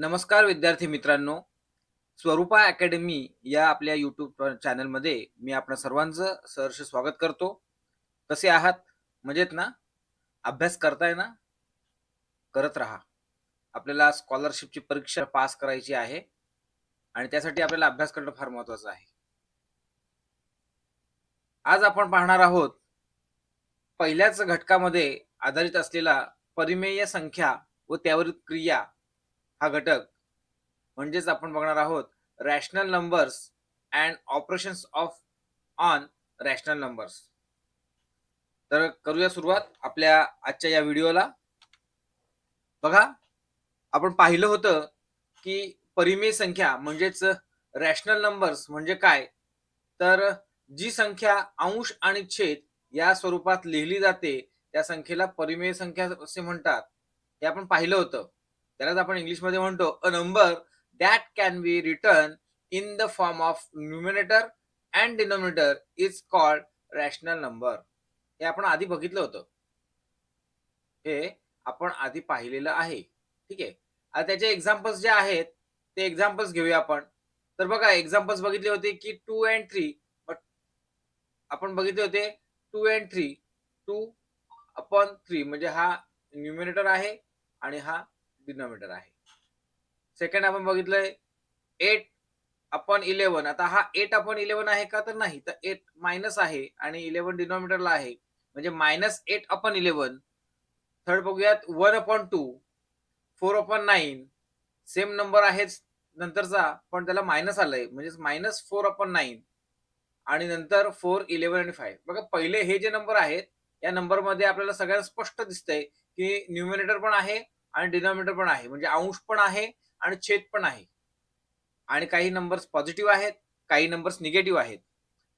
नमस्कार विद्यार्थी मित्रांनो. स्वरूपा अकॅडमी या आपल्या यूट्यूब चॅनलमध्ये मी आपणा सर्वांचं सहर्ष स्वागत करतो. कसे आहात? मजेत ना? अभ्यास करताय ना? करत राहा. आपल्याला स्कॉलरशिपची परीक्षा पास करायची आहे आणि त्यासाठी आपल्याला अभ्यास करणं फार महत्त्वाचं आहे. आज आपण पाहणार आहोत पहिल्याच घटकामध्ये आधारित असलेला परिमेय संख्या व त्यावरील क्रिया हा घटक. म्हणजेच आपण बघणार आहोत rational numbers and operations of on rational numbers. तर करूया सुरुवात आपल्या आजच्या या व्हिडिओला. बघा, आपण पाहिलं होतं की परिमेय संख्या म्हणजेच रॅशनल नंबर्स म्हणजे काय, तर जी संख्या अंश आणि छेद या स्वरूपात लिहिली जाते त्या संख्येला परिमेय संख्या असे म्हणतात. हे आपण पाहिलं होतं. त्यालाच आपण इंग्लिशमध्ये म्हणतो a number that can be return in the form of numerator and denominator is called rational number. हे आपण आधी बघितलं होतं. हे आपण आधी पाहिलेलं आहे. ठीक आहे. आता त्याचे एक्झाम्पल्स जे आहेत ते एक्झाम्पल्स घेऊया आपण. तर बघा, एक्झाम्पल्स बघितले होते की 2 अँड 3. आपण बघितले होते 2 अँड 3. 2/3 म्हणजे हा न्यूमरेटर आहे आणि हा डिनॉमिनेटर आहे. सेकंड आपण बघितलंय 8/11. आता हा 8/11 आहे का, तर नाही. तर 8 मायनस आहे आणि 11 डिनॉमिनेटरला आहे म्हणजे -8/11. थर्ड बघूयात 1/2. 4/9. सेम नंबर आहेच नंतरचा, पण त्याला मायनस आलंय म्हणजे -4/9. आणि नंतर 4, 11 आणि 5. बघा, पहिले हे जे नंबर आहेत या नंबरमध्ये आपल्याला सगळ्यांना स्पष्ट दिसतंय की न्यूमरेटर पण आहे आणि डिनॉमिनेटर पण आहे, म्हणजे अंश पण आहे आणि छेद पण आहे. आणि काही नंबर्स पॉझिटिव्ह आहेत, काही नंबर्स निगेटिव्ह आहेत.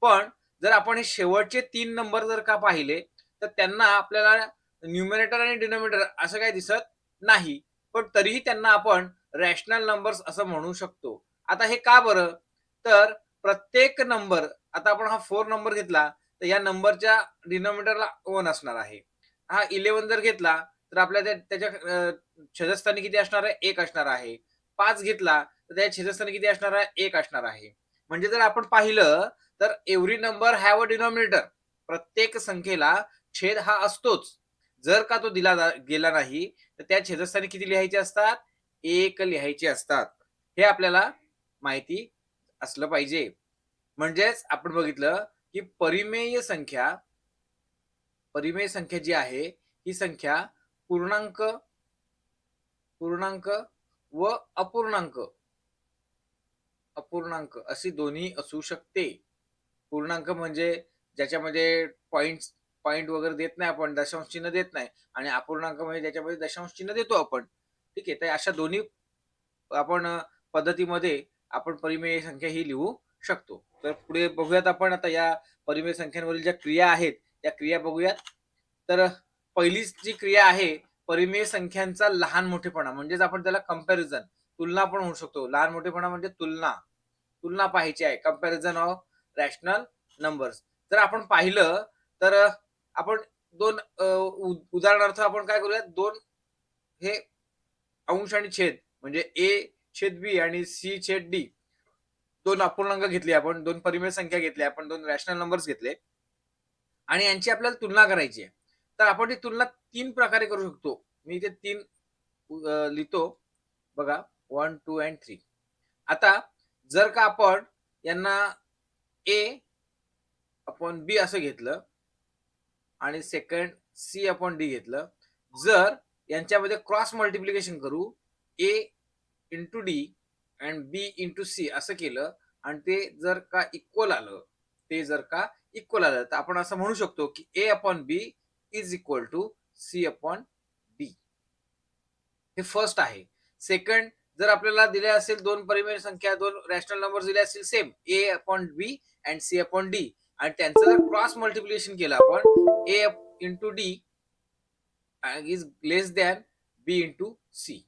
पण जर आपण हे शेवटचे 3 नंबर जर का पाहिले तर त्यांना आपल्याला न्यूमरेटर आणि डिनॉमिनेटर असं काही दिसत नाही. पण तरीही त्यांना आपण रॅशनल नंबर्स असं म्हणू शकतो. आता हे का बरं? तर प्रत्येक नंबर, आता आपण हा 4 नंबर घेतला तर या नंबरच्या डिनॉमिनेटरला 1 असणार आहे. हा 11 जर घेतला तर आपल्या त्याच्या छेदस्थानी किती असणार आहे? 1 असणार आहे. 5 घेतला तर त्या छेदस्थानी किती असणार आहे? 1 असणार आहे. म्हणजे जर आपण पाहिलं तर every number have a denominator. प्रत्येक संख्येला छेद हा असतोच. जर का तो दिला गेला नाही तर त्या छेदस्थानी किती लिहायचे असतात? 1 लिहायचे असतात. हे आपल्याला माहिती असलं पाहिजे. म्हणजेच आपण बघितलं की परिमेय संख्या जी आहे ही संख्या पूर्णांक पूर्णांक व अपूर्णांक अपूर्णांक अशी दोन्ही असू शकते. पूर्णांक म्हणजे ज्याच्यामध्ये पॉइंट वगैरे देत नाही आपण, दशांश चिन्ह देत नाही. आणि अपूर्णांक म्हणजे ज्याच्यामध्ये दशांश चिन्ह देतो आपण. ठीक आहे. तर अशा दोन्ही आपण पद्धतीमध्ये आपण परिमेय संख्या ही लिहू शकतो. तर पुढे बघूयात आपण आता या परिमेय संख्यांवरील ज्या क्रिया आहेत त्या क्रिया बघूयात. तर पहिलीच जी क्रिया आहे परिमेय संख्यांचा लहान मोठेपणा, म्हणजेच आपण त्याला कंपॅरिझन, तुलना पण होऊ शकतो. लहान मोठेपणा म्हणजे तुलना तुलना पाहायची आहे. Comparison of rational numbers. जर आपण पाहिलं तर आपण दोन उदाहरणार्थ आपण काय करूयात, दोन हे अंश आणि छेद म्हणजे A/B आणि C/D दोन अपूर्णांक घेतले आपण, दोन परिमेय संख्या घेतल्या आपण, दोन रॅशनल नंबर्स घेतले आणि यांची आपल्याला तुलना करायची आहे. तर आपण ती तुलना 3 प्रकारे करू शकतो. मी इथे 3 लिहितो. बघा, 1, 2 अँड 3. आता जर का आपण यांना A/B असं घेतलं आणि सेकंड C/D घेतलं. जर यांच्यामध्ये क्रॉस मल्टिप्लिकेशन करू, A/D अँड B/C असं केलं आणि ते जर का इक्वल आलं, तर आपण असं म्हणू शकतो की A/B is equal to C/D. हे फर्स्ट आहे. सेकंड, जर आपल्याला दिले असेल दोन परिमेय संख्या, दोन रॅशनल नंबर दिले असतील सेम A/B अँड C/D आणि त्यांचं जर क्रॉस मल्टिप्लिकेशन केलं आपण, A/D is less than B/C.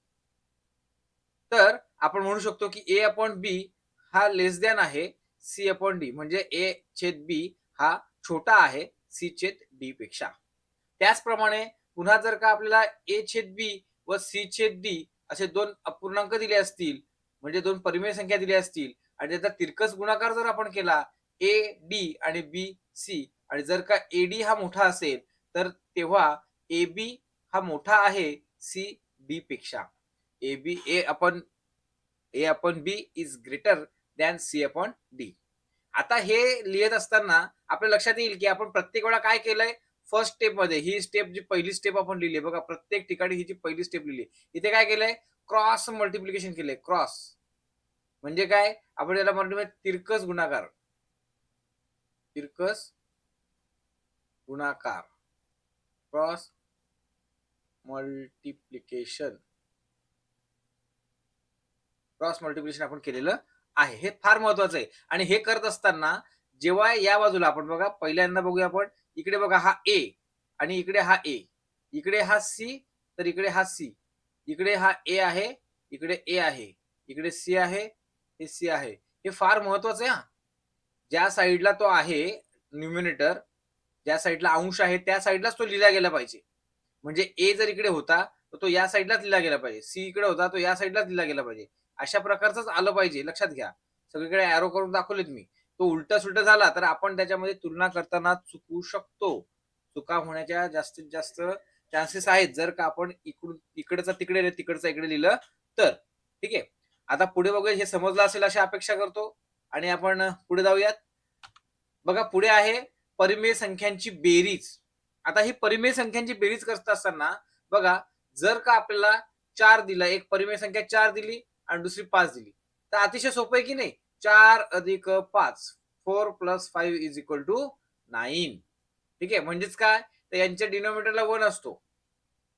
तर आपण म्हणू शकतो की A/B हा लेस दॅन आहे C/D, म्हणजे A/B हा छोटा आहे C/D पेक्षा. त्याचप्रमाणे पुन्हा जर का आपल्याला A/B व C/D असे दोन अपूर्णांक दिले असतील, म्हणजे दोन परिमेय संख्या दिल्या असतील आणि त्याचा तिरकस गुणाकार जर आपण केला ए डी आणि बी सी, आणि जर का एडी हा मोठा असेल तर तेव्हा ए बी हा मोठा आहे सी डी पेक्षा. A upon B is greater than C upon D. आता हे लिहित असताना आपल्या लक्षात येईल की आपण प्रत्येक वेळा काय केलंय, फर्स्ट स्टेप मध्ये ही स्टेप जी पहिली स्टेप आपण लिहिली बघा, प्रत्येक ठिकाणी ही जी पहिली स्टेप लिहिली, इथे काय केलंय, क्रॉस मल्टिप्लिकेशन केलंय. क्रॉस म्हणजे काय, आपण याला मराठीमध्ये तिरकस गुणाकार, तिरकस गुणाकार, क्रॉस मल्टिप्लिकेशन, क्रॉस मल्टिप्लिकेशन आपण केलेलं आहे. हे फार महत्वाचं आहे. आणि हे करत असताना जेव्हा या बाजूला आपण बघा, पहिल्यांदा बघूया आपण, इकडे बघा हा ए आणि इकडे हा ए, इकडे हा सी तर इकडे हा सी, इकडे हा ए आहे, इकडे ए आहे, इकडे सी आहे, हे सी आहे. हे फार महत्वाचं आहे हा. ज्या साईडला तो आहे न्यूमिनेटर, ज्या साईडला अंश आहे त्या साईडलाच तो लिहिला गेला पाहिजे. म्हणजे ए जर इकडे होता तर तो या साईडलाच लिहिला गेला पाहिजे, सी इकडे होता तो या साईडलाच लिहिला गेला पाहिजे. अशा प्रकारचंच आलं पाहिजे, लक्षात घ्या. सगळीकडे ऍरो करून दाखवलेत मी. तो उलटा सुलटा झाला तर आपण त्याच्यामध्ये तुलना करताना चुकू शकतो. चुका होण्याच्या जास्तीत जास्त चान्सेस आहेत जर का आपण इकडून इकडचं तिकडे तिकडचं इकडे लिहिलं तर. ठीक आहे, आता पुढे बघूया. हे समजलं असेल अशी अपेक्षा करतो आणि आपण पुढे जाऊयात. बघा पुढे आहे परिमेय संख्यांची बेरीज. आता ही परिमेय संख्यांची बेरीज करत असताना बघा, जर का आपल्याला 4 दिला, एक परिमेय संख्या 4 दिली आणि दुसरी 5 दिली, तर अतिशय सोपं आहे की नाही. 4 अधिक 5, 4 प्लस 5 इज इक्वल टू 9. ठीक आहे, म्हणजेच काय, तर यांच्या डिनोमिनेटरला 1 असतो,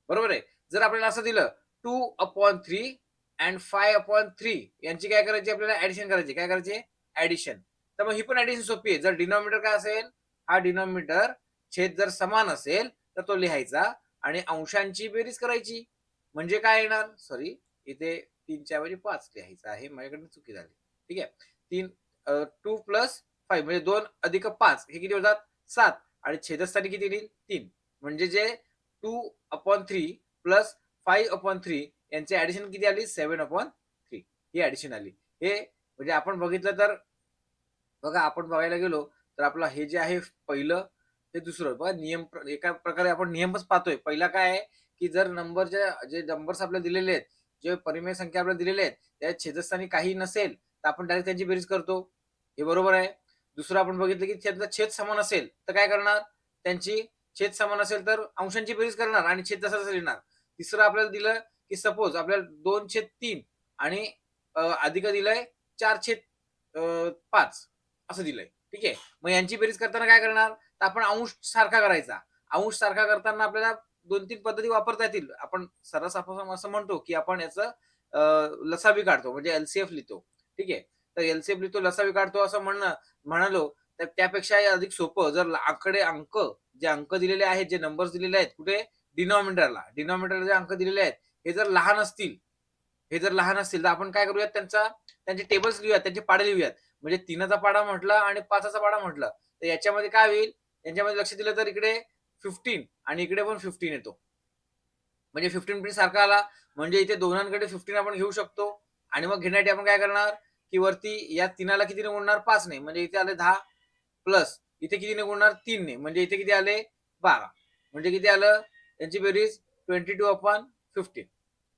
बरोबर आहे. जर आपल्याला असं दिलं 2/3 अँड 5/3, यांची काय करायची, आपल्याला ऍडिशन करायची. काय करायची, ऍडिशन. तर मग ही पण ऍडिशन सोपी आहे. जर डिनोमिनेटर काय असेल, हा डिनोमिनेटर छेद जर समान असेल तर तो लिहायचा आणि अंशांची बेरीज करायची. म्हणजे काय येणार, सॉरी इथे 3च्या ऐवजी 5 लिहायचं आहे, माझ्याकडनं चुकी झाली. ठीक आहे, 2 प्लस 5 म्हणजे 2 अधिक 5 हे किती होतात, 7, आणि छेदस्थानी किती येईल, 3. म्हणजे जे 2/3 प्लस 5/3 यांचे ऍडिशन किती आली, 7/3 ही ऍडिशन आली. हे म्हणजे आपण बघितलं तर बघा, आपण बघायला गेलो तर आपला हे जे आहे पहिलं ते दुसरं बघा, नियम एका प्रकारे आपण नियमच पाहतोय. पहिला काय आहे की जर जे नंबर्स आपल्याला दिलेले आहेत, जे परिमेय संख्या आपल्याला दिलेले आहेत, त्या छेदस्थानी काही नसेल तर आपण डायरेक्ट त्यांची बेरीज करतो, हे बरोबर आहे. दुसरं आपण बघितलं की त्यांचा छेद समान असेल तर काय करणार, त्यांची छेद समान असेल तर अंशांची बेरीज करणार आणि छेद तसा लिहिणार. तिसरं आपल्याला दिलं की सपोज आपल्याला 2/3 आणि अधिक दिलंय 4/5 असं दिलंय. ठीक आहे, मग यांची बेरीज करताना काय करणार, तर आपण अंश सारखा करायचा. अंश सारखा करताना आपल्याला 2-3 पद्धती वापरता येतील. आपण सरस आपण असं म्हणतो की आपण याचं लसावी काढतो, म्हणजे एलसीएफ लिहितो. ठीक आहे, तर एलसीएफ लिहितो, लसावी काढतो असं म्हणालो तर त्यापेक्षा अधिक सोपं, जर जे अंक दिलेले आहेत, जे नंबर्स दिलेले आहेत, कुठे, डिनॉमिनेटरला जे अंक दिलेले आहेत, हे जर लहान असतील तर आपण काय करूयात, त्यांचे टेबल्स लिहूयात, त्यांचे पाडे लिहूयात. म्हणजे 3चा पाडा म्हटलं आणि 5चा पाडा म्हटलं तर याच्यामध्ये काय होईल, यांच्यामध्ये लक्ष दिलं तर इकडे 15 आणि इकडे पण 15 येतो. म्हणजे 15 प्रिंट सारखा आला, म्हणजे इथे दोघांकडे 15 आपण घेऊ शकतो. आणि मग घेण्यासाठी आपण काय करणार की वरती या 3ला कितीने गुणणार, 5 ने, म्हणजे इथे आले 10, प्लस इथे कितीने गुणणार, 3 ने, म्हणजे इथे किती आले, 12. म्हणजे किती आलं, त्यांची बेरीज 22/15.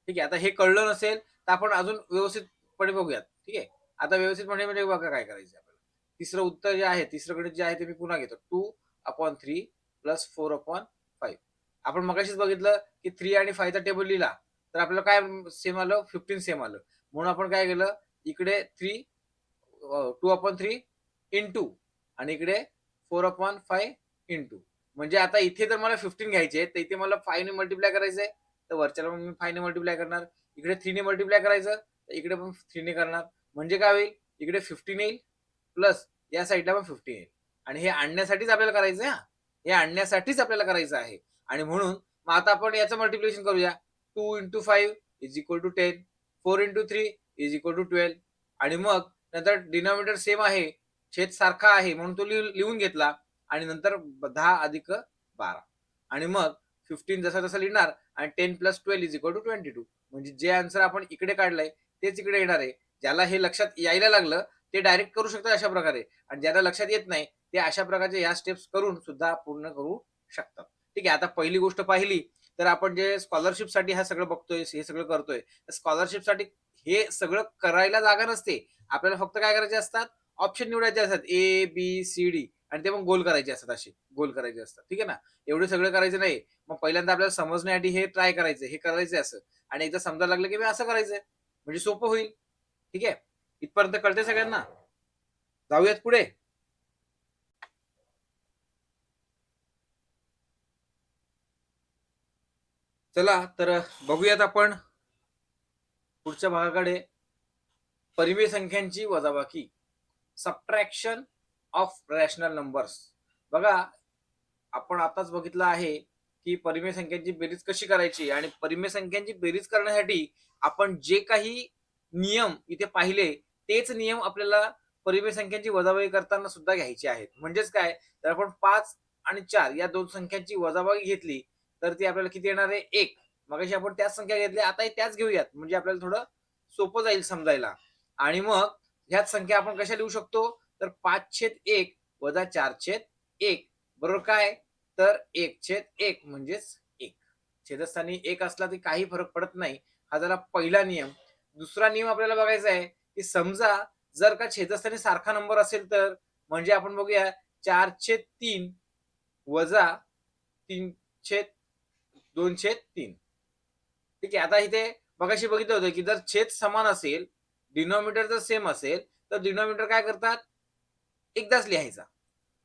ठीक आहे, आता हे कळलं नसेल तर आपण अजून व्यवस्थितपणे बघूयात. ठीक आहे, आता व्यवस्थितपणे म्हणजे बघा काय करायचं आपल्याला. तिसरं उत्तर जे आहे, तिसरं गणित जे आहे ते मी पुन्हा घेतो. 2/3 प्लस 4/5. आपण मगाशीच बघितलं की 3 आणि 5चा टेबल लिहिला तर आपल्याला काय सेम आलं, 15 सेम आलं. म्हणून आपण काय केलं, इकडे 2/3 इंटू आणि इकडे 4/5 इंटू. म्हणजे आता इथे जर मला 15 घ्यायचे तर इथे मला 5 ने मल्टिप्लाय करायचंय, तर वरच्याला मी 5 ने मल्टिप्लाय करणार. इकडे 3 ने मल्टिप्लाय करायचं तर इकडे पण 3 ने करणार. म्हणजे काय होईल, इकडे 15 येईल प्लस या साईडला पण 15 येईल. आणि हे आणण्यासाठीच आपल्याला करायचं आहे, हे आणण्यासाठीच आपल्याला करायचं आहे. आणि म्हणून मग आता आपण याचं मल्टिप्लिकेशन करूया. 2 × 5 is equal to 10, 4 × 3 is equal to 12. आणि मग नंतर डिनॉमिनेटर सेम आहे, छेद सारखा आहे म्हणून तो लिहून घेतला. आणि नंतर 10 अधिक 12 आणि मग 15 जसा तसा लिहिणार आणि 10 + 12 इज इक्वल टू 22. म्हणजे जे आन्सर आपण इकडे काढलंय तेच इकडे येणार आहे. ज्याला हे लक्षात यायला लागलं ते डायरेक्ट करू शकतात अशा प्रकारे, आणि ज्याला लक्षात येत नाही ते अशा प्रकारचे ह्या स्टेप्स करून सुद्धा पूर्ण करू शकतात. ठीक आहे. आता पहिली गोष्ट पाहिली तर आपण जे स्कॉलरशिपसाठी हा सगळं बघतोय, हे सगळं करतोय. स्कॉलरशिपसाठी हे सगळं करायला जागा नसते. आपल्याला फक्त काय करायचे असतात, ऑप्शन निवडायचे असतात ए, बी, सी, डी, आणि ते मग गोल करायचे असतात, असे गोल करायचे असतात. ठीक आहे ना. एवढे सगळं करायचं नाही. मग पहिल्यांदा आपल्याला समजण्यासाठी हे ट्राय करायचं, हे करायचं असं, आणि एकदा समजायला लागलं की मी असं करायचंय म्हणजे सोपं होईल. ठीक आहे. इथपर्यंत कळते सगळ्यांना. जाऊयात पुढे. चला तर बघूयात आपण पुढच्या भागाकडे. परिमेय संख्यांची वजाबाकी, सबट्रॅक्शन ऑफ रॅशनल नंबर्स. बघा, आपण आताच बघितलं आहे की परिमेय संख्यांची बेरीज कशी करायची, आणि परिमेय संख्यांची बेरीज करण्यासाठी आपण जे काही नियम इथे पाहिले तेच नियम आपल्याला परिमेय संख्यांची वजाबाकी करताना सुद्धा घ्यायची आहेत. म्हणजेच काय, तर आपण 5 आणि 4 या दोन संख्यांची वजाबाकी घेतली तर ती आपल्याला किती येणार आहे, 1. मगाशी आपण त्याच संख्या घेतल्या, आता त्याच घेऊयात म्हणजे आपल्याला थोडं सोपं जाईल समजायला. आणि मग ह्याच संख्या आपण कशा लिहू शकतो, तर 5/1 वजा 4/1 बरोबर काय, तर 1/1 म्हणजेच 1. छेदस्थानी 1 असला तरी काही फरक पडत नाही. हा झाला पहिला नियम. दुसरा नियम आपल्याला बघायचा आहे की समजा जर का छेदस्थानी सारखा नंबर असेल तर, म्हणजे आपण बघूया 4/3 वजा 2/3. ठीक आहे. आता इथे मगाशी बघितलं होतं की जर छेद समान असेल, डिनॉमिनेटर जर सेम असेल, तर डिनॉमिनेटर काय करतात, एकदाच लिहायचा,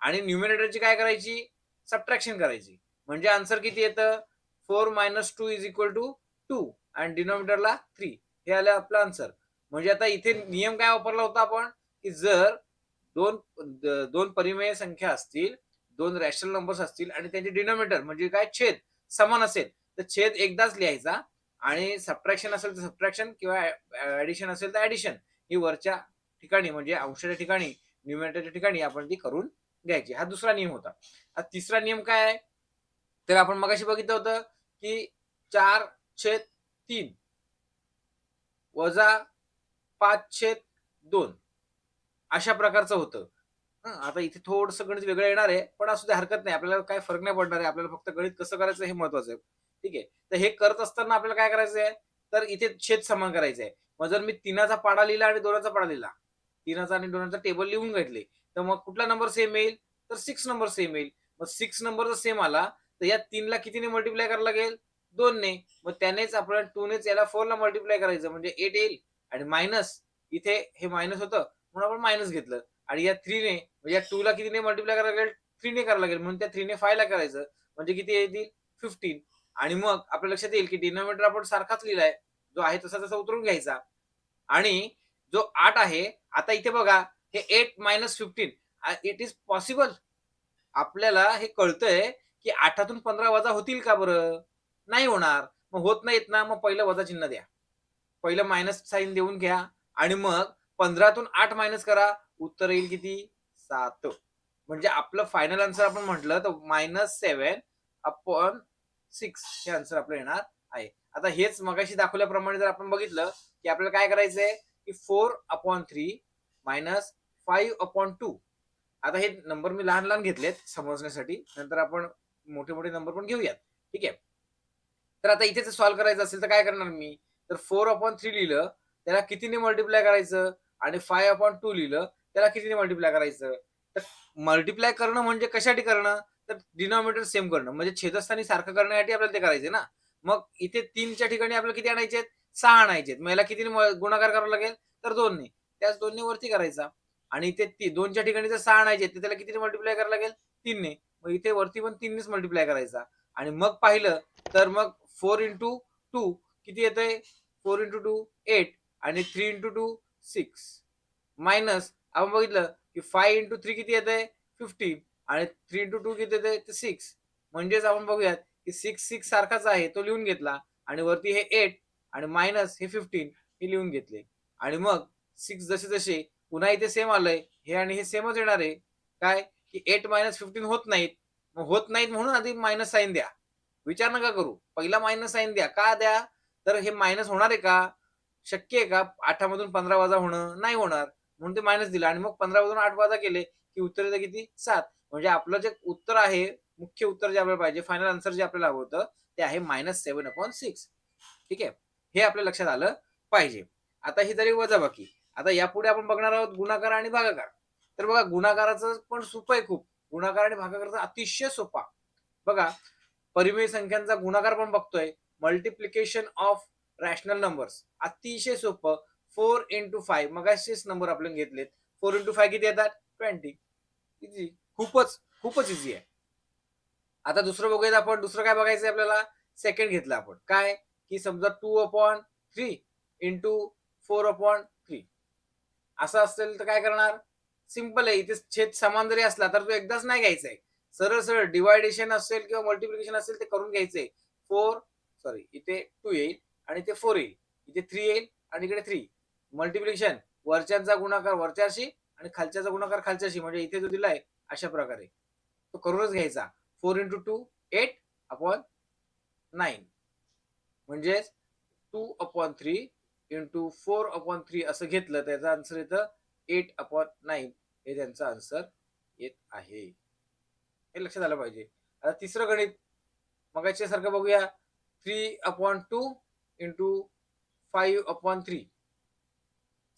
आणि न्यूमिनेटरची काय करायची, सबट्रॅक्शन करायची. म्हणजे आन्सर किती येतं, 4 - 2 = 2, आणि डिनॉमिनेटरला 3. हे आलं आपलं आन्सर. म्हणजे आता इथे नियम काय वापरला होता आपण, की जर दोन दोन परिमेय संख्या असतील, दोन रॅशनल नंबर्स असतील, आणि त्यांचे डिनॉमिनेटर म्हणजे काय, छेद समान असेल, तर छेद एकदाच लिहायचा, आणि सबट्रॅक्शन असेल तर सबट्रॅक्शन, किंवा ऍडिशन असेल तर ऍडिशन, ही वरच्या ठिकाणी म्हणजे अंशाच्या ठिकाणी, न्यूमिनेटरच्या ठिकाणी आपण ती करून घ्यायची. हा दुसरा नियम होता. हा तिसरा नियम काय आहे, तर आपण मगाशी बघितलं होतं की 4/3 वजा 5/2 अशा प्रकारचं होतं. आता इथे थोडंसं गणित वेगळं येणार आहे, पण असू दे, हरकत नाही. आपल्याला काय फरक नाही पडणार आहे. आपल्याला फक्त गणित कसं करायचं हे महत्वाचं आहे. ठीक आहे. तर हे करत असताना आपल्याला काय करायचं आहे, तर इथे छेद समान करायचं आहे. मग जर मी 3चा पाडा लिहिला आणि 2चा पाडा लिहिला, 3चा आणि 2चा टेबल लिहून घेतले, तर मग कुठला नंबर सेम येईल, तर 6 नंबर सेम येईल. मग 6 नंबर जर सेम आला तर या 3ला कितीने मल्टिप्लाय करायला लागेल, 2ने. मग त्यानेच आपल्याला 2नेच याला 4ला मल्टिप्लाय करायचं म्हणजे 8 येईल. आणि मायनस, इथे हे मायनस होतं म्हणून आपण मायनस घेतलं, आणि या 3ने म्हणजे या 2ला कितीने मल्टिप्लाय करायला लागेल, 3ने करायला लागेल, म्हणून त्या 3ने 5ला करायचं म्हणजे किती येतील, 15. आणि मग आपल्या लक्षात येईल की डिनॉमिनेटर आपण सारखाच लिहिलाय, जो आहे तसा तसा उतरून घ्यायचा. आणि जो 8 आहे, आता इथे बघा, हे 8 - 15 इट इज पॉसिबल. आपल्याला हे कळतंय की 8तून 15 वजा होतील का बरं? नाही होणार. मग होत नाहीत ना, मग पहिलं वजा चिन्ह द्या. पहिलं मायनस साइन देऊन घ्या, आणि मग 15तून 8 मायनस करा. उत्तर येईल किती, 7. म्हणजे आपलं फायनल आन्सर आपण म्हटलं तर -7/6 हे आन्सर आपलं येणार आहे. आता हेच मगाशी दाखवल्याप्रमाणे जर आपण बघितलं की आपल्याला काय करायचंय, की 4/3 मायनस 5/2. आता हे नंबर मी लहान लहान घेतलेत समजण्यासाठी, नंतर आपण मोठे मोठे नंबर पण घेऊयात. ठीक आहे. तर आता इथे सॉल्व्ह करायचं असेल तर काय करणार मी, तर 4/3 लिहिलं, त्याला कितीने मल्टिप्लाय करायचं, आणि 5/2 लिहिलं, त्याला कितीने मल्टिप्लाय करायचं. तर मल्टिप्लाय करणं म्हणजे कशासाठी करणं, तर डिनॉमिनेटर सेम करणं, म्हणजे छेदस्थानी सारखं करण्यासाठी आपल्याला ते करायचे ना. मग इथे 3च्या ठिकाणी आपल्याला किती आणायचे, 6 आणायचे. मग याला कितीने गुणाकार करावा लागेल, तर 2ने. त्याच 2ने वरती करायचा. आणि इथे 2च्या ठिकाणी जर 6 आणायचे तर त्याला कितीने मल्टिप्लाय करायला लागेल, 3ने. मग इथे वरती पण 3नेच मल्टिप्लाय करायचा. आणि मग पाहिलं तर मग 4 × 2 किती येतंय, 4 × 2 8, आणि 3 × 2 6, मायनस आपण बघितलं की 5 × 3 किती येतंय, 15, आणि 3 × 2 किती येतंय, 6. म्हणजेच आपण बघूयात की 6 सारखाच आहे, तो लिहून घेतला, आणि वरती हे 8 आणि मायनस हे 15 हे लिहून घेतले. आणि मग 6 जसे जसे पुन्हा इथे सेम आलंय, हे आणि हे सेमच येणार आहे. काय, की 8 - 15 होत नाहीत. मग होत नाहीत म्हणून आधी मायनस साइन द्या. विचार नका करू. पहिला मायनस साइन द्या. का द्या? तर हे मायनस होणार आहे का? शक्य आहे का 8 मधून 15 वजा होणं? नाही होणार. म्हणून ते मायनस दिलं आणि मग 15 मधून 8 वजा केले की उत्तर येतं किती? 7. म्हणजे आपलं जे उत्तर आहे, मुख्य उत्तर जे आपल्याला पाहिजे, फायनल आन्सर जे आपल्याला हवं होतं, ते आहे -7/6. ठीक आहे. हे आपल्या लक्षात आलं पाहिजे. आता ही झाली वजाबाकी. आता यापुढे आपण बघणार आहोत गुणाकार आणि भागाकार. तर बघा गुणाकाराचं पण सोपं आहे खूप. गुणाकार आणि भागाकाराचा अतिशय सोपा. बघा परिमेय संख्यांचा गुणाकार पण बघतोय. मल्टिप्लिकेशन ऑफ रॅशनल नंबर्स अतिशय सोपं. 4 into 5 मगाशीच नंबर आपण घेतलेत. 4 into 5 किती येतात? 20. इझी. खूपच इझी आहे. आता दुसरं बघूयात आपण. दुसरं काय बघायचंय आपल्याला? सेकंड घेतलं आपण. काय? की समजा 2/3 into 4/3 असं असेल तर काय करणार? सिंपल आहे. इथे छेद समान जरी असला तर तो एकदाच नाही घ्यायचा आहे. सरळ डिव्हायडेशन असेल किंवा मल्टिप्लिकेशन असेल ते करून घ्यायचंय. इथे 2 येईल आणि इथे 4 येईल. इथे 3 येईल आणि इकडे 3. मल्टिप्लिकेशन वरच्यांचा गुणाकार वरच्याशी आणि खालच्याचा गुणाकार खालच्याशी म्हणजे इथे जो दिलाय अशा प्रकारे तो करूनच घ्यायचा. 4 into 2 8/9 म्हणजेच 2/3 into 4/3 असं घेतलं त्याचा आन्सर येतं 8/9 हे त्यांचा आन्सर येत आहे. हे लक्षात आलं पाहिजे. आता तिसरं गणित मगाच्या सारखं बघूया. 3/2 into 5/3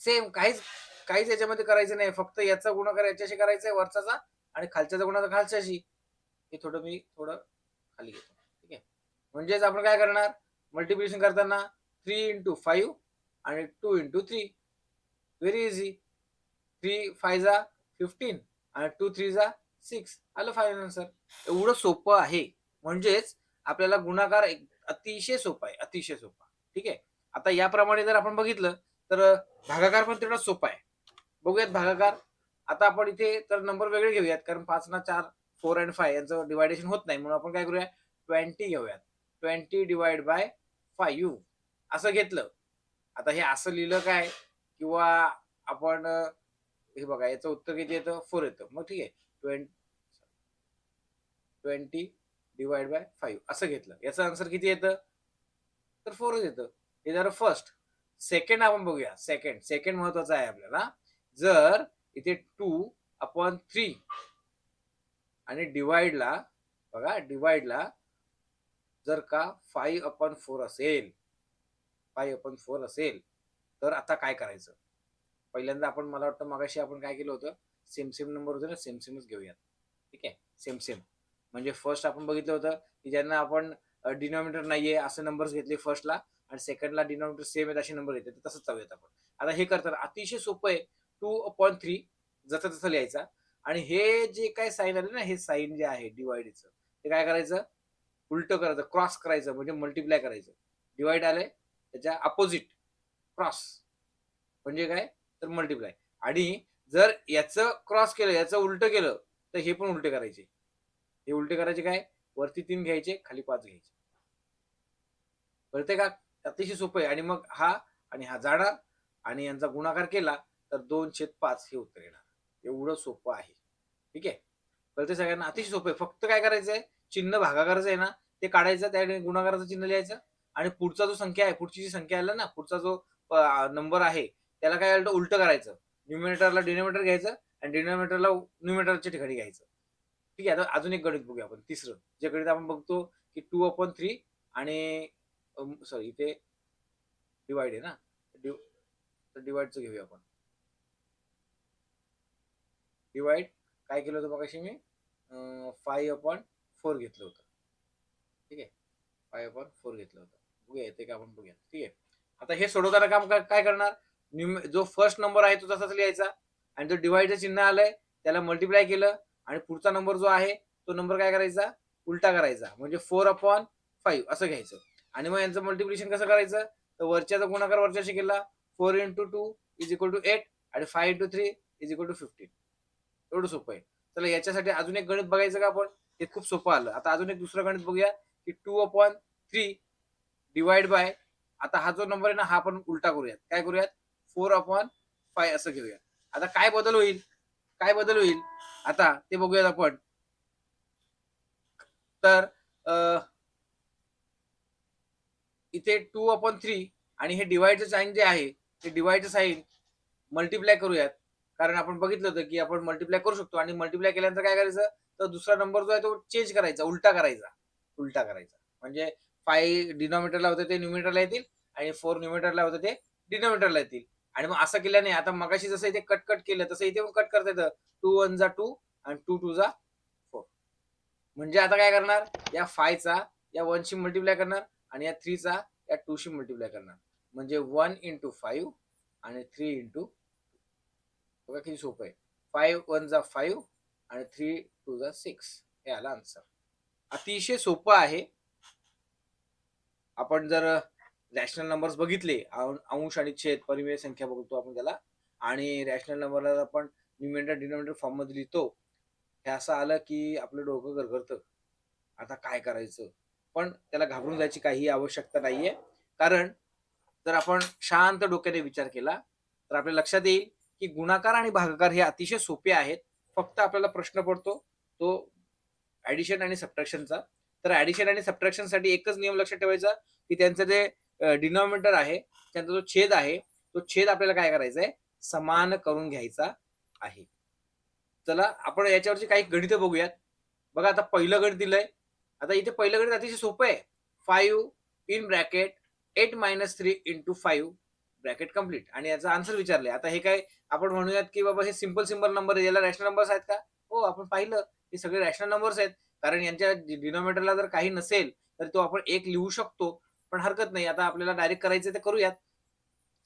सेम काहीच याच्यामध्ये करायचं नाही. फक्त याचा गुणाकार याच्याशी करायचा आहे वरचा आणि खालच्याचा गुणाकार खालच्याशी. हे थोडं खाली घेतो. ठीक आहे. म्हणजेच आपण काय करणार? मल्टिप्लिकेशन करताना 3 into 5 आणि 2 into 3. Very easy. 3 5 15 आणि 2 3 6. आलं फायनल आन्सर. एवढं सोपं आहे. म्हणजेच आपल्याला गुणाकार अतिशय सोपा आहे. अतिशय सोपा. ठीक आहे. आता याप्रमाणे जर आपण बघितलं तर भागाकार पण तेवढाच सोपा आहे. बघूयात भागाकार. आता आपण इथे तर नंबर वेगळे घेऊयात कारण 5 ना 4 4 and 5 यांचं डिवायडेशन होत नाही म्हणून आपण काय करूया 20 घेऊयात. 20 डिवाइड बाय 5 असं घेतलं. आता हे असं लिहिलं काय किंवा आपण हे बघा याचं उत्तर किती येतं 4 येतं. मग ठीक आहे 20 डिवाइड बाय 5 असं घेतलं. याचं आन्सर किती येतं? तर 4च येतं. हे झालं फर्स्ट. सेकंड आपण बघूया. सेकंड महत्वाचं आहे आपल्याला. जर इथे 2/3 आणि डिवाइडला बघा डिवाइडला जर का 5/4 असेल 5/4 असेल तर आता काय करायचं? पहिल्यांदा आपण मला वाटतं मगाशी आपण काय केलं होतं सेम नंबर होते ना सेमच घेऊयात. ठीक आहे सेम म्हणजे फर्स्ट आपण बघितलं होतं की ज्यांना आपण डिनॉमिनेटर नाहीये असे नंबर्स घेतले फर्स्टला आणि सेकंडला डिनॉमिनेटर सेम आहेत असे नंबर येते तसंच चालूयात आपण. आता हे करताना अतिशय सोपं आहे. 2/3 जसं लिहायचा आणि हे जे काय साईन आले ना हे साईन जे आहे डिवाइडचं ते काय करायचं उलटं करायचं क्रॉस करायचं म्हणजे मल्टिप्लाय करायचं. डिवाइड आलंय त्याच्या अपोजिट क्रॉस म्हणजे काय तर मल्टिप्लाय आणि जर याचं क्रॉस केलं याचं उलटं केलं तर हे पण उलटे करायचे. हे उलटे करायचे काय वरती 3 घ्यायचे खाली 5 घ्यायचे. कळते का? अतिशय सोपं आहे आणि मग हा आणि हा जाणार आणि यांचा गुणाकार केला तर 2/5 हे उत्तर येणार. एवढं सोपं आहे. ठीक आहे. कळते सगळ्यांना अतिशय सोपं आहे. फक्त काय करायचंय चिन्ह भागाकाराचं आहे ना ते काढायचं त्या गुणाकाराचं चिन्ह लिहायचं आणि पुढचा जो संख्या आहे पुढची जी संख्या आला ना पुढचा जो नंबर आहे त्याला काय उलटं करायचं. न्यूमिनेटरला डिनॉमिनेटर घ्यायचं आणि डिनॉमिनेटरला न्यूमिनेटरच्या ठिकाणी घ्यायचं. ठीक आहे. आता अजून एक गणित बघूया आपण तिसरं जे गणित आपण बघतो की 2/3 आणि सॉरी इथे डिवाइड आहे ना डिवाइडचं घेऊया आपण. डिवाइड काय केलं होतं मगाशी मी 5/4 घेतलं होतं. ठीक आहे 5/4 घेतलं होतं. बघूया येते का आपण बघूया. ठीक आहे. आता हे सोडवताना काम काय करणार जो फर्स्ट नंबर आहे तो तसाच लिहायचा आणि जो डिवाइडचं चिन्ह आलंय त्याला मल्टिप्लाय केलं आणि पुढचा नंबर जो आहे तो नंबर काय करायचा उलटा करायचा म्हणजे 4/5 असं घ्यायचं आणि मग यांचं मल्टिप्लिकेशन कसं करायचं तर वरच्याचा गुणाकार वरच्याशी केला 4 into 2 is equal to 8 आणि 5 into 3 is equal to 15. एवढं सोपं आहे. चला याच्यासाठी अजून एक गणित बघायचं का आपण हे खूप सोपं आलं. आता अजून एक दुसरं गणित बघूया की 2/3 डिवाइड बाय आता हा जो नंबर आहे ना हा आपण उलटा करूयात. काय करूयात 4/5 असं घेऊयात. आता काय बदल होईल आता ते बघूयात आपण. तर इथे 2/3 आणि हे डिवाइडचं साइन जे आहे ते डिवाइडचं साइन मल्टिप्लाय करूयात. कारण आपण बघितलं होतं की आपण मल्टिप्लाय करू शकतो आणि मल्टिप्लाय केल्यानंतर काय करायचं, तर दुसरा नंबर जो आहे तो चेंज करायचा, उलटा करायचा. म्हणजे 5 डिनॉमिनेटरला होते ते न्यूमरेटरला येतील आणि 4 न्यूमरेटरला होते ते डिनॉमिनेटरला येतील. आणि मग असं केल्याने आता मगाशी जसं इथे कट केलं तसं इथे पण कट करता येतं. 2 1 जा 2 आणि 2 2 जा 4. म्हणजे आता काय करणार, या 5 चा या 1 शी मल्टिप्लाय करणार आणि या 3 चा या 2 शी मल्टिप्लाय करणार. म्हणजे 1 × 5 आणि 3 × बघा किती सोपं आहे. 5 1 जा 5 आणि 3 2 जा 6 हे आला आन्सर. अतिशय सोपं आहे. आपण जर रॅशनल नंबर्स बघितले, अंश आणि छेद परिमेय संख्या बघतो आपण त्याला, आणि रॅशनल नंबरला आपण न्यूमरेटर डिनॉमिनेटर फॉर्म मध्ये लिहितो. हे असं आलं की आपलं डोकं गरगरतं. आता काय करायचं? पण त्याला घाबरून जायची काही आवश्यकता नाहीये. कारण जर आपण शांत डोक्याने विचार केला तर आपल्या लक्षात येईल की गुणाकार आणि भागाकार हे अतिशय सोपे आहेत. फक्त आपल्याला प्रश्न पडतो तो ऍडिशन आणि सबट्रॅक्शनचा. तर ऍडिशन आणि सबट्रॅक्शनसाठी एकच नियम लक्षात ठेवायचा की त्यांचं जे डिनॉमिनेटर आहे, त्यांचा जो छेद आहे, तो छेद आपल्याला काय करायचा आहे, समान करून घ्यायचा आहे. चला आपण याच्यावरची काही गणितं बघूयात. बघा आता पहिलं गणित दिलंय. आता इथे पहिलं गणित अतिशय सोपं आहे. 5 इन ब्रॅकेट 8 - 3 × 5 ब्रॅकेट कंप्लीट आणि याचा आन्सर विचारले. आता हे काय आपण म्हणूयात की बाबा हे सिंपल नंबर आहे, याला रॅशनल नंबर्स आहेत का? हो, आपण पाहिलं हे सगळे रॅशनल नंबर्स आहेत. कारण यांच्या डिनॉमिनेटरला जर काही नसेल तर तो आपण 1 लिहू शकतो, पण हरकत नाही. आता आपल्याला डायरेक्ट करायचं ते करूयात.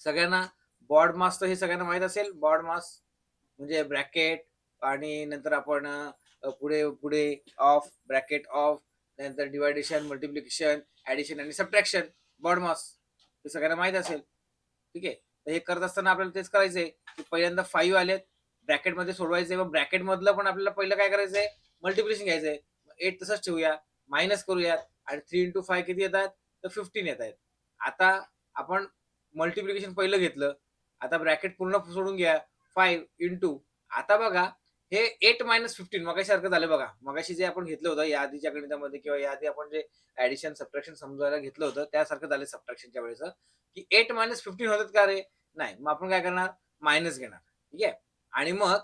सगळ्यांना बॉड मास तर हे सगळ्यांना माहित असेल. बॉड मास म्हणजे ब्रॅकेट आणि नंतर आपण पुढे पुढे ऑफ, ब्रॅकेट ऑफ, नंतर डिवायडेशन, मल्टिप्लिकेशन, ऍडिशन आणि सबट्रॅक्शन, बॉड मास हे सगळ्यांना माहित असेल. ठीक आहे. तर हे करत असताना आपल्याला तेच करायचंय की पहिल्यांदा 5 आलेत, ब्रॅकेटमध्ये सोडवायचे. मग ब्रॅकेट मधलं पण आपल्याला पहिलं काय करायचंय, मल्टिप्लिकेशन घ्यायचंय. 8 तसंच ठेवूया, मायनस करूयात आणि 3 × 5 किती येतात, तर 15 येत आहेत. आता आपण मल्टिप्लिकेशन पहिलं घेतलं, आता ब्रॅकेट पूर्ण सोडून घ्या. 5 × आता बघा हे 8 - 15 मगाशी झालं बघा. मगाशी जे आपण घेतलं होतं या आधीच्या गणितामध्ये किंवा या आधी आपण जे ऍडिशन सबट्रॅक्शन समजायला घेतलं होतं त्यासारखं झालं सबट्रॅक्शनच्या वेळेस की 8 - 15 होतात का रे? नाही. मग आपण काय करणार, मायनस घेणार. ठीक आहे. आणि मग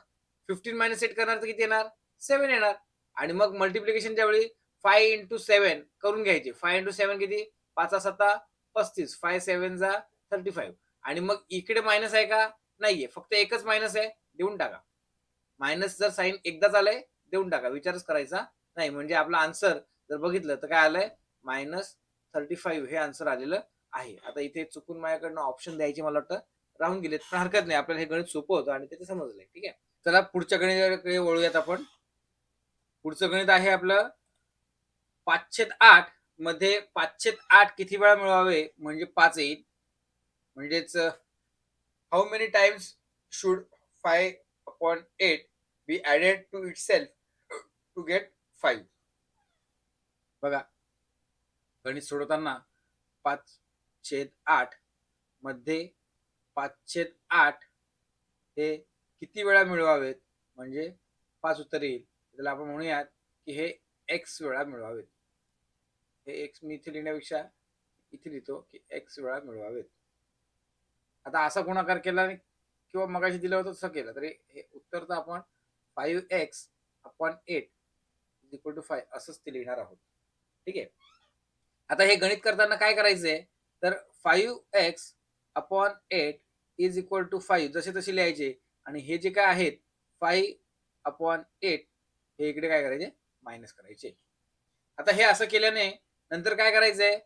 15 - 8 करणार तर किती येणार, 7 येणार. आणि मग मल्टिप्लिकेशनच्या वेळी 5 × 7 करून घ्यायचे. 5 × 7 किती, 5 7 35, 5 7 जा 35. आणि मग इकडे मायनस आहे का, नाहीये, फक्त एकच मायनस आहे, देऊन टाका. मायनस जर साईन एकदाच आलंय देऊन टाका, विचारच करायचा नाही. म्हणजे आपला आन्सर जर बघितलं तर काय आलंय, -35 हे आन्सर आलेलं आहे. आता इथे चुकून माझ्याकडनं ऑप्शन द्यायचे मला वाटतं राहून गेलेत, पण हरकत नाही, आपल्याला हे गणित सोपं होतं आणि ते समजलंय. ठीक आहे. चला पुढच्या गणिताकडे वळूयात आपण. पुढचं गणित आहे आपलं 5/8 मध्ये 5/8 किती वेळा मिळवावे म्हणजे 5 येईल. म्हणजेच how many times should 5/8 be added to itself to get 5. बघा गणित सोडवताना 5/8 मध्ये 5/8 हे किती वेळा मिळवावेत म्हणजे 5 उत्तर येईल. त्याला आपण म्हणूयात की हे x वेळा मिळवावेत. हे x मी इथे लिहिण्यापेक्षा इथे लिहितो की x वेळा मिळवावेत. आता असा गुणाकार केला किंवा मगाशी दिलं होतं तसं केलं तरी हे उत्तर तर आपण 5x/8 = 5 असंच ते लिहिणार आहोत. ठीक आहे. आता हे गणित करताना काय करायचंय, तर 5x/8 = 5 जसे तसे लिहायचे आणि हे जे काय आहेत 5/8 हे इकडे काय करायचे, मायनस करायचे. आता हे असं केल्याने नंतर काय करायचंय,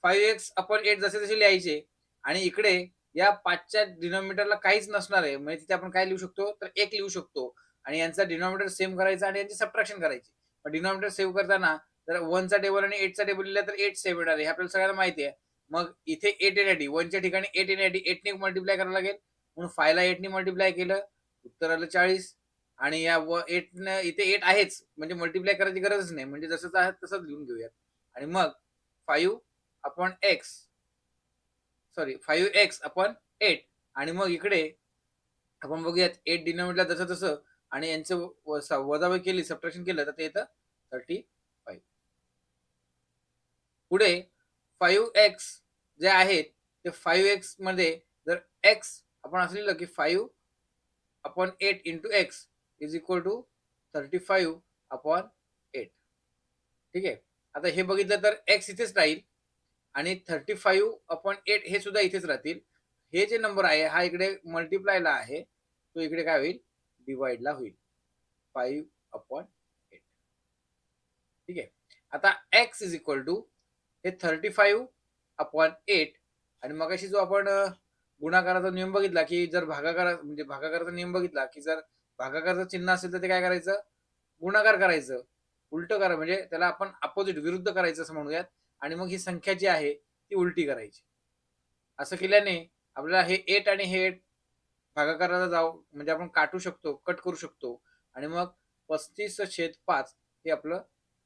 5x/8 जसे तसे लिहायचे आणि इकडे या 5च्या डिनॉमिनेटरला काहीच नसणार आहे. म्हणजे तिथे आपण काय लिहू शकतो, तर 1 लिहू शकतो आणि यांचा डिनॉमिनेटर सेम करायचा आणि यांची सबट्रॅक्शन करायची. डिनॉमिनेटर सेव्ह करताना जर 1 चा टेबल आणि 8 चा टेबल लिहिला तर 8 सेव्ह येणार आहे, हे आपल्याला सगळ्याला माहिती आहे. मग इथे 8 येण्यासाठी 1 च्या ठिकाणी 8 येण्यासाठी 8 ने मल्टिप्लाय करावं लागेल. म्हणून 5 ला 8 ने मल्टिप्लाय केलं, उत्तर आलं 40. आणि या 8 न इथे 8 आहेच म्हणजे मल्टिप्लाय करायची गरजच नाही, म्हणजे जसंच आहे तसंच लिहून घेऊयात. आणि मग 5x/8 आणि मग इकडे आपण बघूयात 8 डिनॉमिनेटरला जसं तसं आणि यांचं वजाबाकी केली, सबट्रॅक्शन केलं तर ते येतं 35. पुढे 5x जे आहेत ते 5x मध्ये जर x आपण असं लिहिलं की 5/8 into x is equal to 35/8. ठीक आहे. आता हे बघितलं तर x इथेच राहील आणि 35/8 हे सुद्धा इथेच राहतील. हे जे नंबर आहे हा इकडे मल्टिप्लायला आहे, तो इकडे काय होईल, डिवाइडला होईल 5/8. ठीक आहे. आता x इज इक्वल टू हे 35/8 आणि मगाशी जो आपण गुणाकाराचा नियम बघितला की जर भागाकाराचा नियम बघितला की जर भागाकाराचं चिन्ह असेल तर ते काय करायचं, गुणाकार करायचं, उलट करा म्हणजे त्याला आपण अपोजिट विरुद्ध करायचं असं म्हणूयात आणि मग ही संख्या जी आहे ती उलटी करायची. असं केल्याने आपल्याला हे 8 आणि हे 8 भागाकाराला जाऊ म्हणजे आपण काटू शकतो, कट करू शकतो आणि मग 35/5 हे आपलं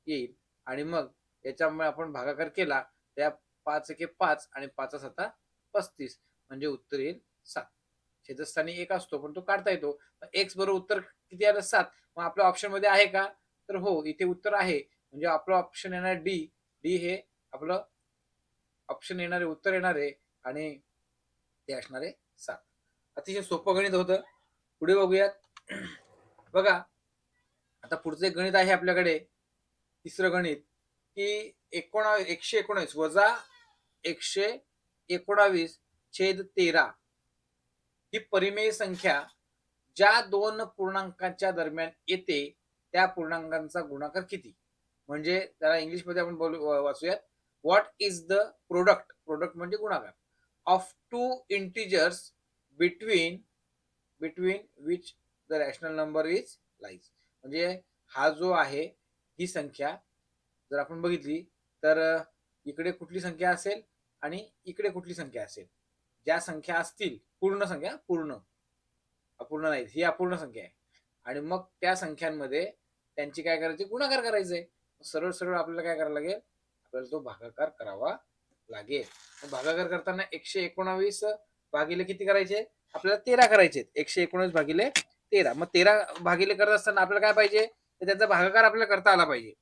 येईल आणि मग याच्यामुळे आपण भागाकार केला त्या 5 एके 5 आणि 5 7 35 म्हणजे उत्तर येईल 7. छेदस्थानी 1 असतो पण तो काढता येतो. एक्स बरोबर उत्तर किती आलं 7. मग आपल्या ऑप्शन मध्ये आहे का? तर हो, इथे उत्तर आहे. म्हणजे आपलं ऑप्शन येणार डी. डी हे आपलं ऑप्शन येणारे उत्तर येणार आहे आणि ते असणार आहे 7. अतिशय सोपं गणित होतं. पुढे बघूयात. बघा आता पुढचं एक गणित आहे आपल्याकडे, तिसरं गणित की 119 वजा 119/13 ही परिमेय संख्या ज्या दोन पूर्णांकाच्या दरम्यान येते त्या पूर्णांकांचा गुणाकार किती. म्हणजे त्याला इंग्लिशमध्ये आपण वाचूयात. व्हॉट इज द प्रोडक्ट म्हणजे गुणाकार of two integers between which the rational number is lies. म्हणजे हा जो आहे ही संख्या जर आपण बघितली तर इकडे कुठली संख्या असेल आणि इकडे कुठली संख्या असेल. ज्या संख्या असतील पूर्ण संख्या, अपूर्ण नाही, ही अपूर्ण संख्या आहे आणि मग त्या संख्यांमध्ये त्यांची काय करायची, गुणाकार करायचंय. सरळ सरळ आपल्याला काय करायला लागेल, आपल्याला तो भागाकार करावा लागेल. भागाकार करताना 119 भागिले किती करायचे, आपल्याला 13 करायचे. 119 भागिले 13. मग 13 भागिले करत असताना आपल्याला काय पाहिजे, तर त्याचा भागाकार आपल्याला करता आला पाहिजे.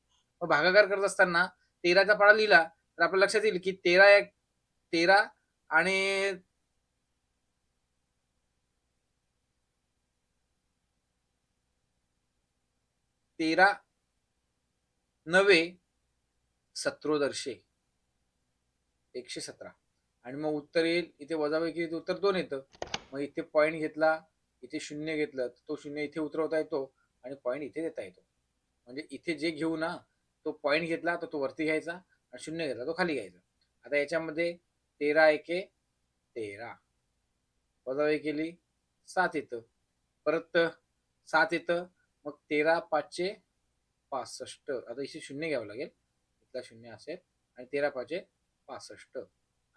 मग भागाकार करत असताना 13चा पाडा लिहिला तर आपल्या लक्षात येईल की 13 आणि 13 9 17 117 आणि मग उत्तर येईल इथे वजाबाकी उत्तर 2 येतं. मग इथे पॉईंट घेतला, इथे 0 घेतलं, तो 0 इथे उतरवता येतो आणि पॉईंट इथे देता येतो. म्हणजे इथे जे घेऊ ना, तो पॉईंट घेतला तर तो वरती घ्यायचा आणि 0 घेतला तो खाली घ्यायचा. आता याच्यामध्ये 13 एके 13 वजाबाकी केली 7 येतं, परत 7 येतं, मग 13 5 65. आता इथे 0 घ्यावं लागेल, इथला 0 असेल आणि 13 5 65.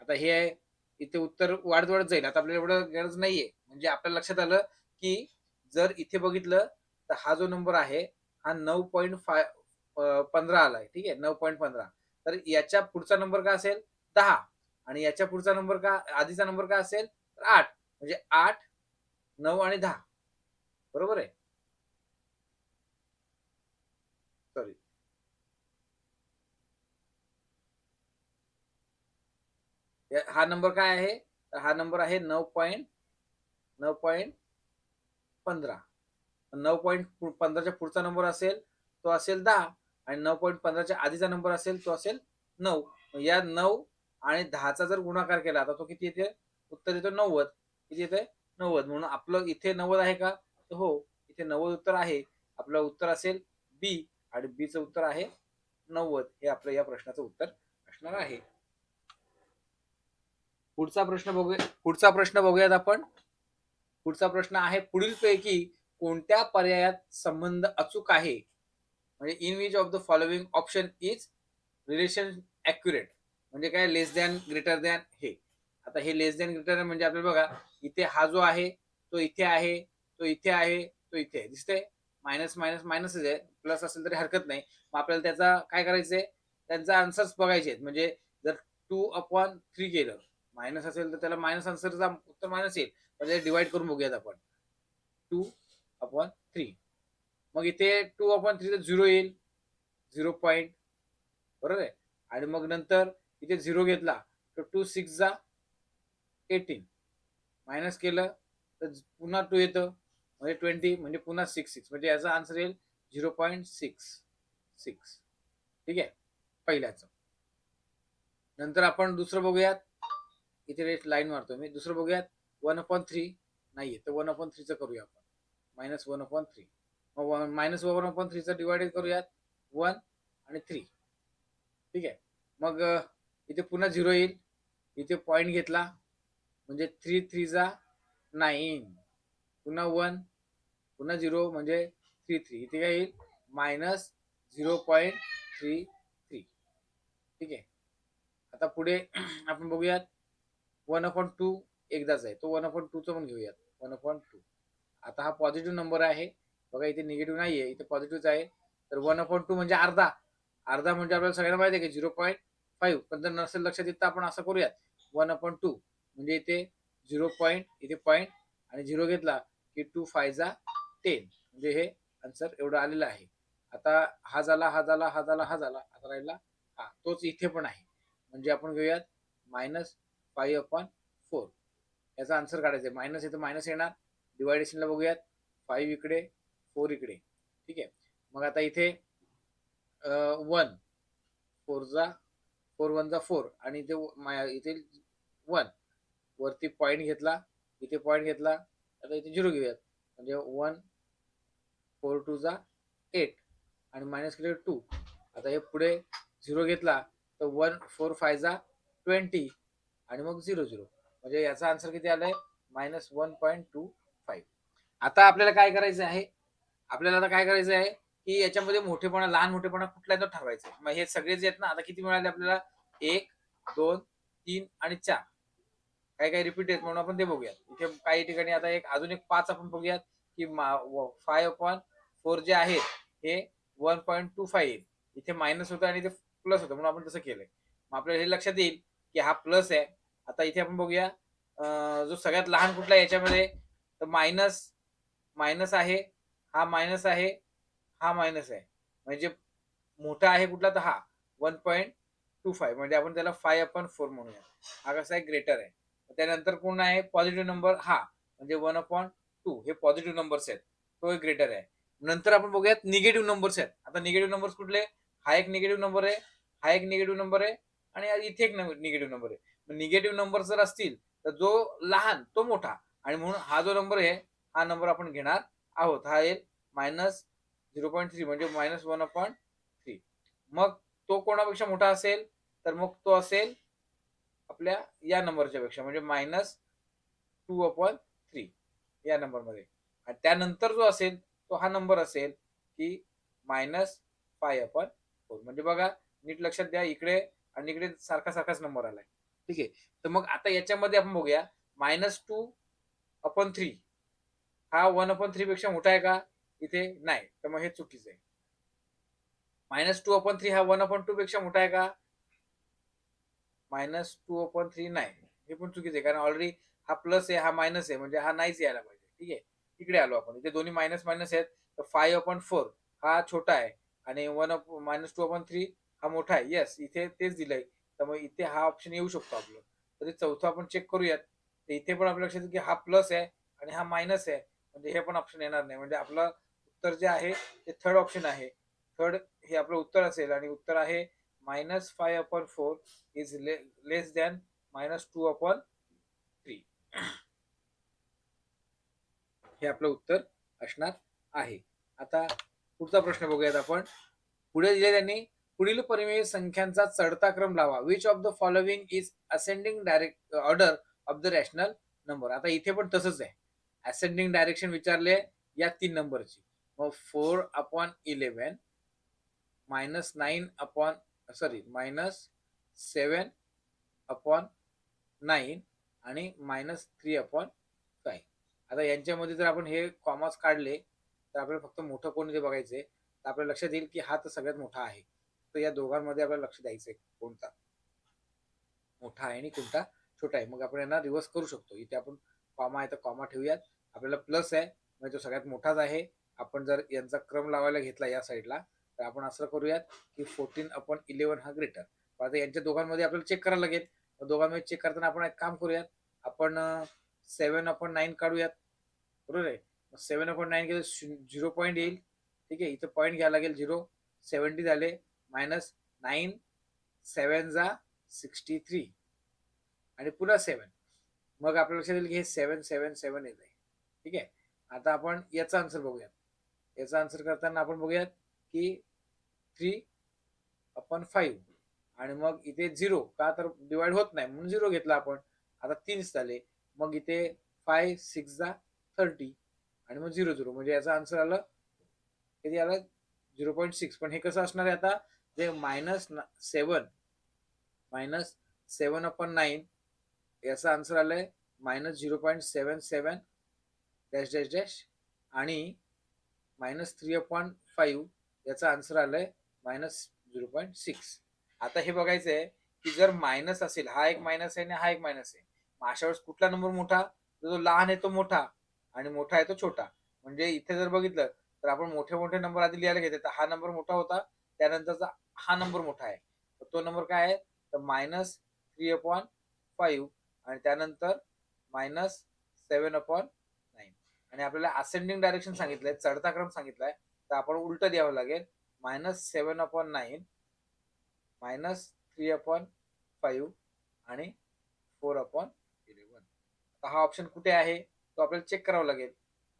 आता हे आहे, इथे उत्तर वाढत वाढत जाईल. आता आपल्याला एवढं गरज नाहीये. म्हणजे आपल्या लक्षात आलं की जर इथे बघितलं तर हा जो नंबर आहे हा 9.15 आलाय. ठीक आहे, 9.15. तर याच्या पुढचा नंबर काय असेल, 10 आणि याच्या पुढचा नंबर का, आधीचा नंबर काय असेल, 8. म्हणजे 8 9 आणि 10 बरोबर आहे. सॉरी, हा नंबर काय आहे, तर हा नंबर आहे 9.15. 9.15च्या पुढचा नंबर असेल तो असेल 10 आणि 9.15च्या आधीचा नंबर असेल तो असेल 9. या 9 आणि 10चा जर गुणाकार केला तर तो किती येते, उत्तर येतो 90. किती येते, 90. म्हणून आपलं इथे 90 आहे का, तर हो, इथे 90 उत्तर आहे. आपलं उत्तर असेल बी आणि बीचं उत्तर आहे 90. हे आपलं या प्रश्नाचं उत्तर असणार आहे. पुढचा प्रश्न बघूयात आपण. पुढचा प्रश्न आहे, पुढीलपैकी कोणत्या पर्यायात संबंध अचूक आहे. म्हणजे in which of the following option is relation accurate. म्हणजे काय, लेस दॅन, ग्रेटर दॅन. हे आता हे लेस दॅन ग्रेटर दॅन म्हणजे आपल्याला बघा इथे हा जो आहे तो इथे आहे, तो इथे आहे, तो इथे आहे, दिसतंय. मायनस मायनस मायनसच आहे, प्लस असेल तरी हरकत नाही. मग आपल्याला त्याचा काय करायचंय, त्यांचा आन्सर्स बघायचे आहेत. म्हणजे जर 2/3 केलं, मायनस असेल तर त्याला मायनस आन्सरचा उत्तर मायनस येईल. म्हणजे डिवाइड करून बघूयात आपण. 2/3. मग इथे 2/3 झिरो येईल, 0 पॉईंट, बरोबर आहे. आणि मग नंतर इथे 0 घेतला तर 2 6 जा 18, मायनस केलं तर पुन्हा 2 येतं म्हणजे 20, म्हणजे पुन्हा 6 म्हणजे याचा आन्सर येईल 0.66. ठीक आहे पहिल्याचं. नंतर आपण दुसरं बघूयात. इथे लाईन मारतो मी. दुसरं बघूयात 1/3 नाहीये तर 1/3 करूया आपण. -1/3. मग -1/3 डिवाइडेड करूयात 1 आणि 3. ठीक आहे. मग इथे पुन्हा 0 येईल. इथे पॉईंट घेतला म्हणजे 3 3 जा 9, पुन्हा 1, पुन्हा 0 म्हणजे 3 3. इथे काय येईल -0.33. ठीक आहे. आता पुढे आपण बघूयात 1/2 एकदाच आहे तो 1/2 पण घेऊयात 1/2. आता हा पॉझिटिव्ह नंबर आहे बघा, इथे निगेटिव्ह नाहीये, इथे पॉझिटिव्हच आहे. तर 1/2 म्हणजे अर्धा. अर्धा म्हणजे आपल्याला सगळ्यांना माहिती आहे की 0.5. पण जर नसेल लक्षात येत तर आपण असं करूयात 1/2 म्हणजे इथे 0 पॉईंट, इथे पॉईंट आणि 0 घेतला की 2 5 जा 10 म्हणजे हे आन्सर एवढं आलेलं आहे. आता हा झाला, हा झाला, हा झाला, हा झाला. आता राहिला हा, तोच इथे पण आहे. म्हणजे आपण घेऊयात -5/4. याचा आन्सर काढायचा आहे. मायनस इथं मायनस येणार. डिवायडेशनला बघूयात 5 इकडे 4 इकडे. ठीक आहे. मग आता इथे 1 4 जा 4 1 जा 4 आणि इथे 1 वरती पॉईंट घेतला, इथे पॉईंट घेतला. आता इथे 0 घेऊयात म्हणजे 1 4 2 जा 8 आणि मायनस केले 2. आता हे पुढे 0 घेतला तर 1 4 5 जा 20 आणि मग 0 0 म्हणजे याचा आन्सर किती आलाय -1.25. आता आपल्याला काय करायचं आहे, आपल्याला आता काय करायचं आहे की याच्यामध्ये मोठेपणा लहान मोठेपणा कुठला तो ठरवायचा. मग हे सगळे जे आहेत ना, आता किती मिळाले आपल्याला 1 2 3 आणि 4. काही काही रिपीट आहेत म्हणून आपण ते बघूयात. इथे काही ठिकाणी आता अजून एक 5 आपण बघूयात की 5/4 जे आहे हे 1.25 येईल. इथे मायनस होतं आणि इथे प्लस होतं म्हणून आपण तसं केलंय. मग आपल्याला हे लक्षात येईल की हा प्लस आहे. आता इथे आपण बघूया जो सगळ्यात लहान कुठला याच्यामध्ये तर मायनस आहे, हा मायनस आहे, हा मायनस आहे. म्हणजे मोठा आहे कुठला तर हा 1.25 म्हणजे आपण त्याला 5/4 म्हणूया. हा कसा आहे ग्रेटर आहे. त्यानंतर कोण आहे पॉझिटिव्ह नंबर हा म्हणजे 1/2 हे पॉझिटिव्ह नंबर्स आहेत. तो एक ग्रेटर आहे. नंतर आपण बघूयात निगेटिव्ह नंबर्स आहेत. आता निगेटिव्ह नंबर्स कुठले? हा एक निगेटिव्ह नंबर आहे, हा एक निगेटिव्ह नंबर आहे आणि इथे एक निगेटिव्ह नंबर आहे. निगेटिव्ह नंबर जर असतील तर जो लहान तो मोठा आणि म्हणून हा जो नंबर आहे हा नंबर आपण घेणार आहोत. हा येईल -0.3 म्हणजे -1/3. मग तो कोणापेक्षा मोठा असेल तर मग तो असेल आपल्या या नंबरच्या पेक्षा म्हणजे -2/3 या नंबरमध्ये. आणि त्यानंतर जो असेल तो हा नंबर असेल की -5/4. म्हणजे बघा नीट लक्षात द्या, इकडे आणि इकडे सारखा सारखाच नंबर आलाय. ठीक आहे. तर मग आता याच्यामध्ये आपण बघूया -2/3 हा 1/3 पेक्षा मोठा आहे का? इथे नाही. तर मग हे चुकीचं आहे. -2/3 हा 1/2 पेक्षा मोठा आहे का? -2/3 नाही. हे पण चुकीचं आहे कारण ऑलरेडी हा प्लस आहे, हा मायनस आहे म्हणजे हा नाहीच यायला पाहिजे. ठीक आहे. इकडे आलो आपण. इथे दोन्ही मायनस मायनस आहेत. तर 5/4 हा छोटा आहे आणि -2/3 हा मोठा आहे. येस, इथे तेच दिलंय. तर मग इथे हा ऑप्शन येऊ शकतो आपलं. तर चौथा आपण चेक करूयात. तर इथे पण आपल्या लक्षात येईल की हा प्लस आहे आणि हा मायनस आहे. म्हणजे हे पण ऑप्शन येणार नाही. म्हणजे आपलं उत्तर जे आहे ते थर्ड ऑप्शन आहे. थर्ड हे आपलं उत्तर असेल आणि उत्तर आहे -5/4 इज लेस दॅन -2/3. हे आपलं उत्तर असणार आहे. आता पुढचा प्रश्न बघूयात आपण. पुढे दिले त्यांनी पुढील परिमेय संख्यांचा चढता क्रम लावा. Which of the following is ascending direct order of the rational number. आता इथे पण तसंच आहे. असेंडिंग डायरेक्शन विचारले या 3 नंबरची. मग 4/11 -7/9 आणि -3/5. आता यांच्यामध्ये जर आपण हे कॉमास काढले तर आपल्याला फक्त मोठं कोण ते बघायचंय. तर आपल्याला लक्षात येईल की हा तर सगळ्यात मोठा आहे. तर या दोघांमध्ये आपल्याला लक्ष द्यायचंय कोणता मोठा आहे आणि कोणता छोटा आहे. मग आपण यांना रिव्हर्स करू शकतो. इथे आपण कॉमा आहे तर कॉमा ठेवूयात. आपल्याला प्लस आहे म्हणजे तो सगळ्यात मोठाच आहे. आपण जर यांचा क्रम लावायला घेतला या साईडला तर आपण असं करूयात की 14/11 हा ग्रेटर. आता यांच्या दोघांमध्ये आपल्याला चेक करायला लागेल दोघांमध्ये चेक करताना आपण एक काम करूयात, आपण 7/9 काढूयात, बरोबर आहे. 7/9 केलं 0 येईल. ठीक आहे, इथं पॉईंट घ्यायला लागेल 0. 70 झाले, मायनस 9 7 जा 63 आणि पुन्हा 7. मग आपल्या लक्षात येईल की हे 7 येत आहे. ठीक आहे, आता आपण याचा आन्सर बघूयात. याचा आन्सर करताना आपण बघूयात की 3/5 आणि मग इथे 0 का तर डिवाइड होत नाही म्हणून 0 घेतला आपण. आता 3 झाले, मग इथे 5 6 जा 30 आणि मग 0 0 म्हणजे याचा आन्सर आलं किती आलं 0.6. पण हे कसं असणार आहे आता, जे -7/9 याचा आन्सर आलाय -0.77 डॅश डॅश डॅश आणि -3/5 याचा आन्सर आलाय -0.6. आता हे बघायचं आहे की जर मायनस असेल, हा एक मायनस आहे आणि हा एक मायनस आहे, मग अशा वेळेस कुठला नंबर मोठा, जो लहान आहे तो मोठा आणि मोठा आहे तो छोटा. म्हणजे इथे जर बघितलं तर आपण मोठे मोठे नंबर आधी लिहायला घेते, तर हा नंबर मोठा होता, त्यानंतरचा हा नंबर मोठा आहे. तो नंबर काय आहे, तर -3/5 आणि त्यानंतर -7/9 आणि आपल्याला असेंडिंग डायरेक्शन सांगितलंय, चढता क्रम सांगितलाय, तर आपण उलट द्यावं लागेल. -7/9 -3/5 आणि 4/11. हा ऑप्शन कुठे आहे तो आपल्याला चेक करावा लागेल.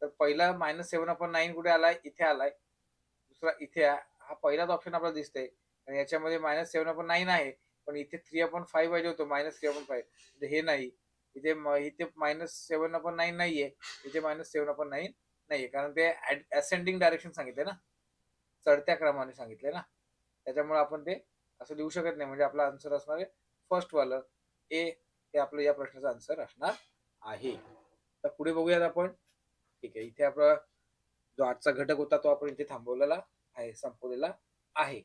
तर पहिला -7/9 कुठे आलाय, इथे आलाय. दुसरा इथे हा पहिलाच ऑप्शन आपल्याला दिसतंय आणि याच्यामध्ये -7/9 आहे, पण इथे 3/5 पाहिजे होतं, -3/5 हे नाही. इथे इथे -7/9 नाहीये, इथे -7/9 नाहीये, कारण ते असेंडिंग डायरेक्शन सांगितले ना, चढत्या क्रमाने सांगितले ना, त्याच्यामुळे आपण ते असं लिहू शकत नाही. म्हणजे आपला आन्सर असणार आहे फर्स्ट वालं ए, हे आपलं या प्रश्नाचा आन्सर असणार आहे. तर पुढे बघूयात आपण. ठीक आहे, इथे आपला जो आजचा घटक होता तो आपण इथे थांबवलेला आहे, संपवलेला आहे.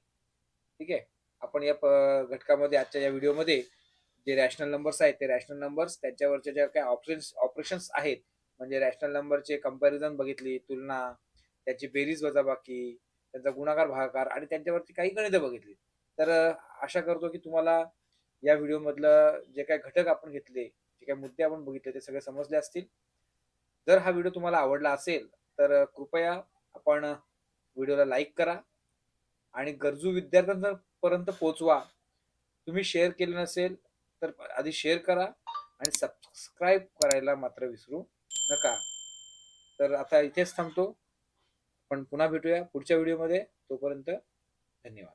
ठीक आहे, आपण या घटकामध्ये आजच्या या व्हिडिओमध्ये जे रॅशनल नंबर्स आहेत, ते रॅशनल नंबर्स त्यांच्यावरच्या ज्या काही ऑपरेशन्स आहेत, म्हणजे रॅशनल नंबरचे कंपॅरिझन बघितली, तुलना, त्याची बेरीज वजाबाकी, त्यांचा गुणाकार भागाकार आणि त्यांच्यावरती काही गणितं बघितली. तर आशा करतो की तुम्हाला या व्हिडिओमधलं जे काही घटक आपण घेतले, जे काही मुद्दे आपण बघितले, ते सगळे समजले असतील. जर हा व्हिडिओ तुम्हाला आवडला असेल तर कृपया आपण व्हिडिओला लाईक करा आणि गरजू विद्यार्थ्यांपर्यंत पोहोचवा. तुम्ही शेअर केलं नसेल तर आधी शेअर करा आणि सबस्क्राईब करायला मात्र विसरू नका. तर आता इथेच थांबतो. आपण पुन्हा भेटूया पुढच्या व्हिडिओमध्ये. तोपर्यंत धन्यवाद.